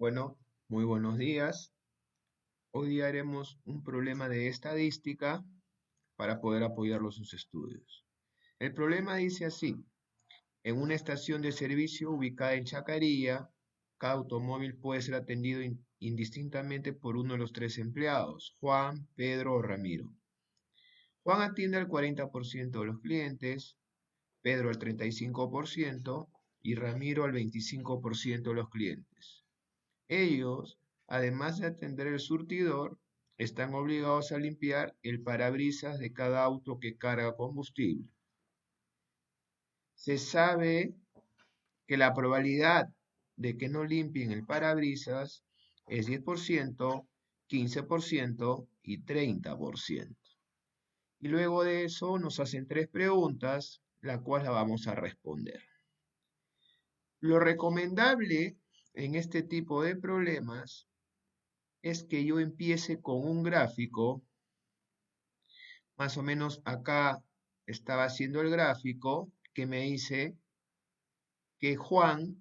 Bueno, muy buenos días. Hoy día haremos un problema de estadística para poder apoyarlo sus estudios. El problema dice así: en una estación de servicio ubicada en Chacarilla, cada automóvil puede ser atendido indistintamente por uno de los tres empleados, Juan, Pedro o Ramiro. Juan atiende al 40% de los clientes, Pedro al 35% y Ramiro al 25% de los clientes. Ellos, además de atender el surtidor, están obligados a limpiar el parabrisas de cada auto que carga combustible. Se sabe que la probabilidad de que no limpien el parabrisas es 10%, 15% y 30%. Y luego de eso nos hacen tres preguntas, la cual la vamos a responder. Lo recomendable en este tipo de problemas es que yo empiece con un gráfico. Más o menos acá estaba haciendo el gráfico que me dice que Juan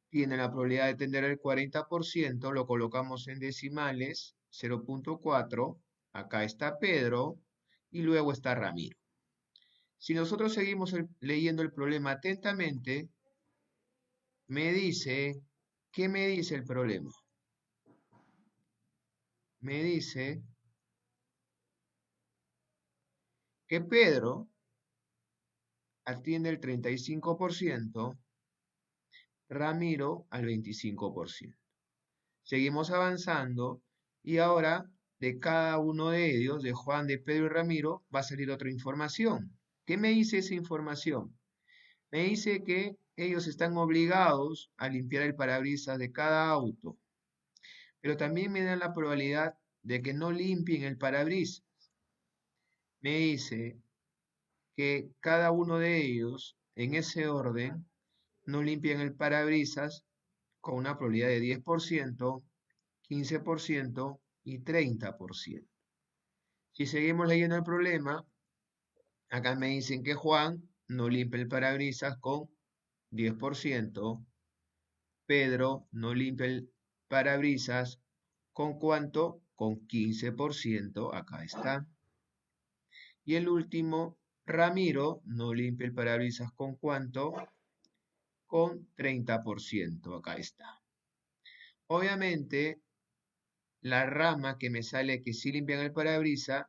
tiene la probabilidad de tener el 40%, lo colocamos en decimales, 0.4, acá está Pedro y luego está Ramiro. Si nosotros seguimos leyendo el problema atentamente, me dice, ¿qué me dice el problema? Me dice que Pedro atiende el 35%, Ramiro al 25%. Seguimos avanzando y ahora de cada uno de ellos, de Juan, de Pedro y Ramiro, va a salir otra información. ¿Qué me dice esa información? Me dice que ellos están obligados a limpiar el parabrisas de cada auto, pero también me dan la probabilidad de que no limpien el parabrisas. Me dice que cada uno de ellos, en ese orden, no limpian el parabrisas con una probabilidad de 10%, 15% y 30%. Si seguimos leyendo el problema, acá me dicen que Juan no limpia el parabrisas con 10%, Pedro no limpia el parabrisas con ¿cuánto? Con 15%, acá está. Y el último, Ramiro no limpia el parabrisas con ¿cuánto? Con 30%, acá está. Obviamente, la rama que me sale que sí limpian el parabrisas,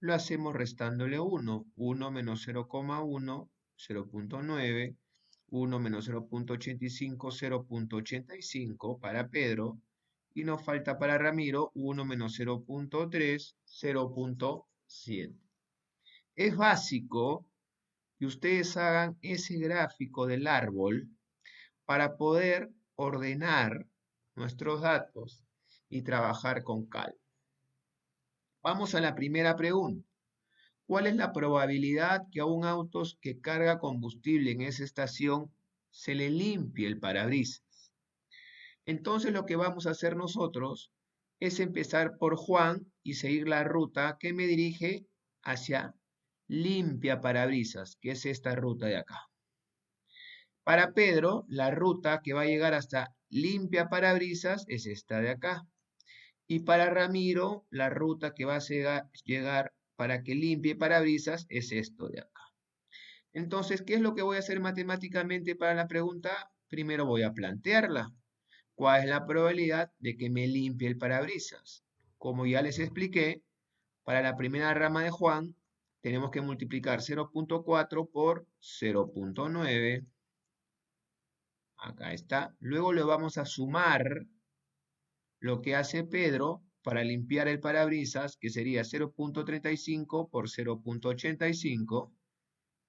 lo hacemos restándole 1. 1 menos 0,1, 0.9. 1 menos 0.85, 0.85 para Pedro. Y nos falta para Ramiro 1 menos 0.3, 0.7. Es básico que ustedes hagan ese gráfico del árbol para poder ordenar nuestros datos y trabajar con calma. Vamos a la primera pregunta. ¿Cuál es la probabilidad que a un auto que carga combustible en esa estación se le limpie el parabrisas? Entonces lo que vamos a hacer nosotros es empezar por Juan y seguir la ruta que me dirige hacia limpia parabrisas, que es esta ruta de acá. Para Pedro, la ruta que va a llegar hasta limpia parabrisas es esta de acá. Y para Ramiro, la ruta que va a llegar para que limpie parabrisas es esto de acá. Entonces, ¿qué es lo que voy a hacer matemáticamente para la pregunta? Primero voy a plantearla. ¿Cuál es la probabilidad de que me limpie el parabrisas? Como ya les expliqué, para la primera rama de Juan, tenemos que multiplicar 0.4 por 0.9. Acá está. Luego le vamos a sumar lo que hace Pedro para limpiar el parabrisas, que sería 0.35 por 0.85.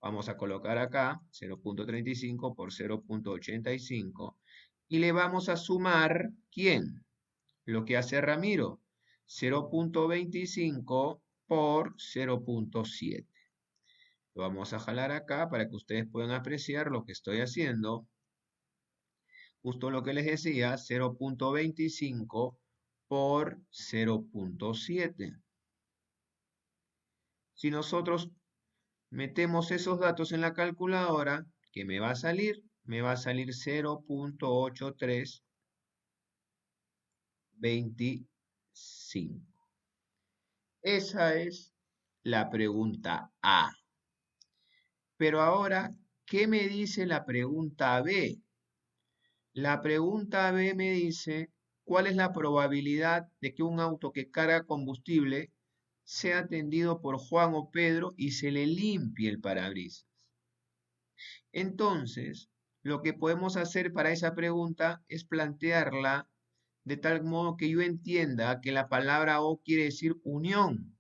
Vamos a colocar acá 0.35 por 0.85. Y le vamos a sumar, ¿quién? Lo que hace Ramiro, 0.25 por 0.7. Lo vamos a jalar acá para que ustedes puedan apreciar lo que estoy haciendo. Justo lo que les decía, 0.25 por 0.7. Si nosotros metemos esos datos en la calculadora, ¿qué me va a salir? Me va a salir 0.83 25. Esa es la pregunta A. Pero ahora, ¿qué me dice la pregunta B? La pregunta B me dice, ¿cuál es la probabilidad de que un auto que carga combustible sea atendido por Juan o Pedro y se le limpie el parabrisas? Entonces, lo que podemos hacer para esa pregunta es plantearla de tal modo que yo entienda que la palabra O quiere decir unión.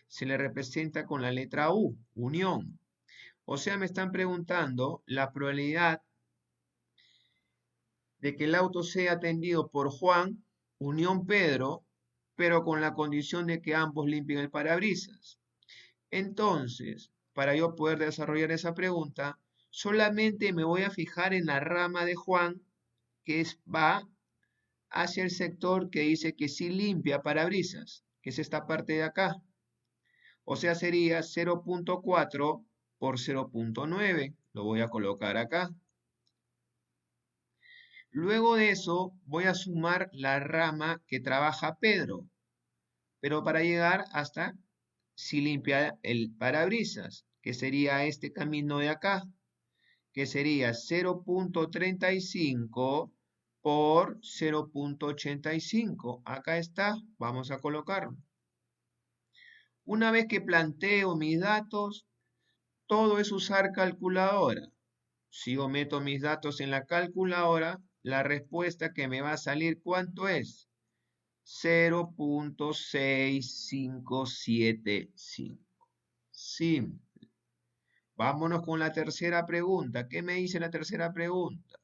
Se le representa con la letra U, unión. O sea, me están preguntando la probabilidad de que el auto sea atendido por Juan, unión Pedro, pero con la condición de que ambos limpien el parabrisas. Entonces, para yo poder desarrollar esa pregunta, solamente me voy a fijar en la rama de Juan, que va hacia el sector que dice que sí limpia parabrisas, que es esta parte de acá. O sea, sería 0.4 por 0.9. Lo voy a colocar acá. Luego de eso, voy a sumar la rama que trabaja Pedro, pero para llegar hasta si limpia el parabrisas, que sería este camino de acá, que sería 0.35 por 0.85. Acá está, vamos a colocarlo. Una vez que planteo mis datos, todo es usar calculadora. Si yo meto mis datos en la calculadora, la respuesta que me va a salir, ¿cuánto es? 0.6575. Simple. Vámonos con la tercera pregunta. ¿Qué me dice la tercera pregunta?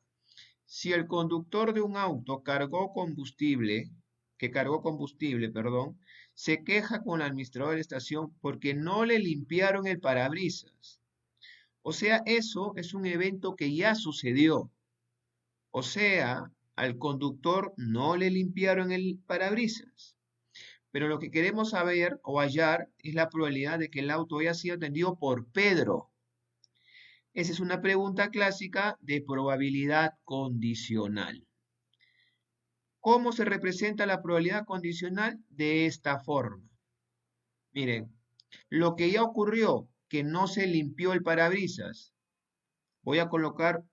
Si el conductor de un auto que cargó combustible, se queja con el administrador de la estación porque no le limpiaron el parabrisas. O sea, eso es un evento que ya sucedió. O sea, al conductor no le limpiaron el parabrisas. Pero lo que queremos saber o hallar es la probabilidad de que el auto haya sido atendido por Pedro. Esa es una pregunta clásica de probabilidad condicional. ¿Cómo se representa la probabilidad condicional? De esta forma. Miren, lo que ya ocurrió, que no se limpió el parabrisas. Voy a colocar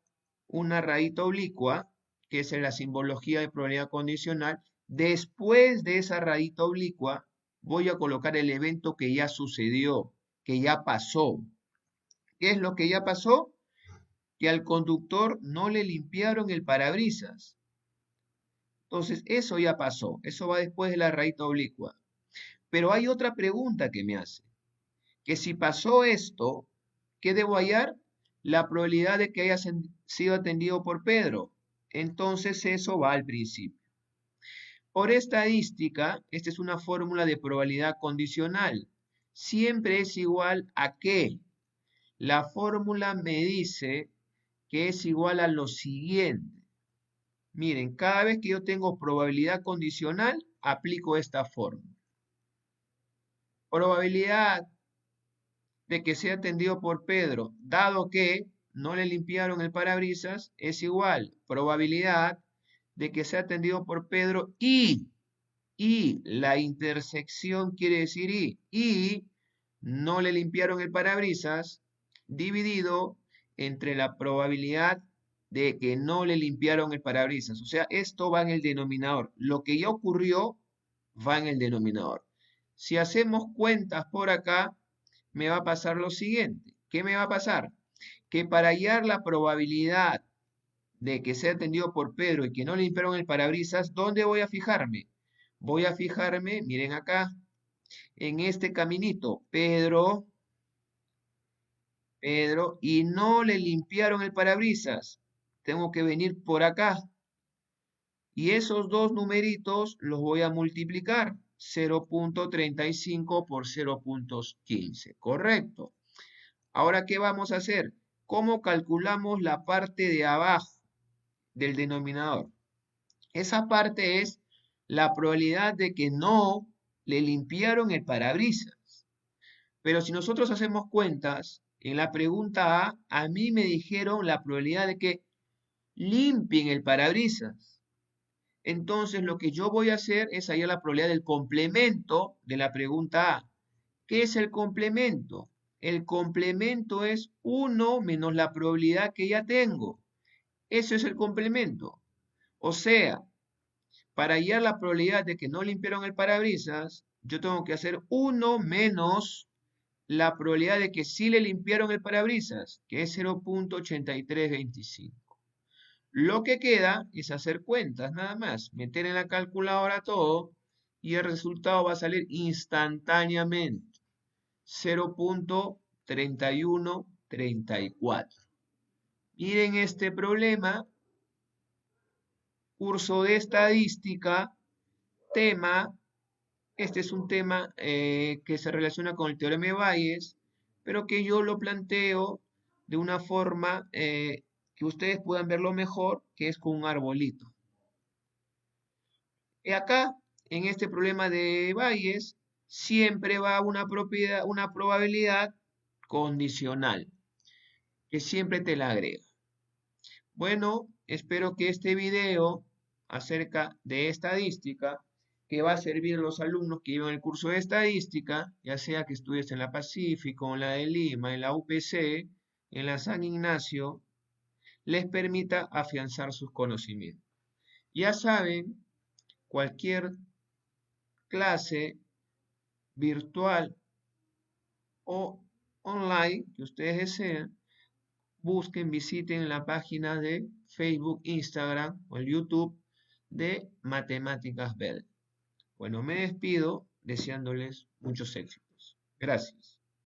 una rayita oblicua, que es la simbología de probabilidad condicional. Después de esa rayita oblicua, voy a colocar el evento que ya sucedió, que ya pasó. ¿Qué es lo que ya pasó? Que al conductor no le limpiaron el parabrisas. Entonces, eso ya pasó. Eso va después de la rayita oblicua. Pero hay otra pregunta que me hace. Que si pasó esto, ¿qué debo hallar? La probabilidad de que haya sido atendido por Pedro. Entonces, eso va al principio. Por estadística, esta es una fórmula de probabilidad condicional. Siempre es igual a ¿qué? La fórmula me dice que es igual a lo siguiente. Miren, cada vez que yo tengo probabilidad condicional, aplico esta fórmula. Probabilidad de que sea atendido por Pedro, dado que no le limpiaron el parabrisas, es igual. Probabilidad de que sea atendido por Pedro y la intersección quiere decir y no le limpiaron el parabrisas, dividido entre la probabilidad de que no le limpiaron el parabrisas. O sea, esto va en el denominador. Lo que ya ocurrió va en el denominador. Si hacemos cuentas por acá, me va a pasar lo siguiente. ¿Qué me va a pasar? Que para hallar la probabilidad de que sea atendido por Pedro y que no le limpiaron el parabrisas, ¿dónde voy a fijarme? Voy a fijarme, miren acá, en este caminito. Pedro, y no le limpiaron el parabrisas. Tengo que venir por acá. Y esos dos numeritos los voy a multiplicar. 0.35 por 0.15. Correcto. Ahora, ¿qué vamos a hacer? ¿Cómo calculamos la parte de abajo del denominador? Esa parte es la probabilidad de que no le limpiaron el parabrisas. Pero si nosotros hacemos cuentas, en la pregunta a mí me dijeron la probabilidad de que limpien el parabrisas. Entonces, lo que yo voy a hacer es hallar la probabilidad del complemento de la pregunta A. ¿Qué es el complemento? El complemento es 1 menos la probabilidad que ya tengo. Eso es el complemento. O sea, para hallar la probabilidad de que no limpiaron el parabrisas, yo tengo que hacer 1 menos la probabilidad de que sí le limpiaron el parabrisas, que es 0.8325. Lo que queda es hacer cuentas, nada más, meter en la calculadora todo y el resultado va a salir instantáneamente. 0.3134. Miren este problema, curso de estadística, tema. Este es un tema que se relaciona con el teorema de Bayes, pero que yo lo planteo de una forma que ustedes puedan verlo mejor, que es con un arbolito. Y acá, en este problema de Bayes, siempre va una propiedad, una probabilidad condicional, que siempre te la agrega. Bueno, espero que este video acerca de estadística, que va a servir a los alumnos que llevan el curso de estadística, ya sea que estudies en la Pacífico, en la de Lima, en la UPC, en la San Ignacio, les permita afianzar sus conocimientos. Ya saben, cualquier clase virtual o online que ustedes deseen, busquen, visiten la página de Facebook, Instagram o el YouTube de Matemáticas Bell. Bueno, me despido deseándoles muchos éxitos. Gracias.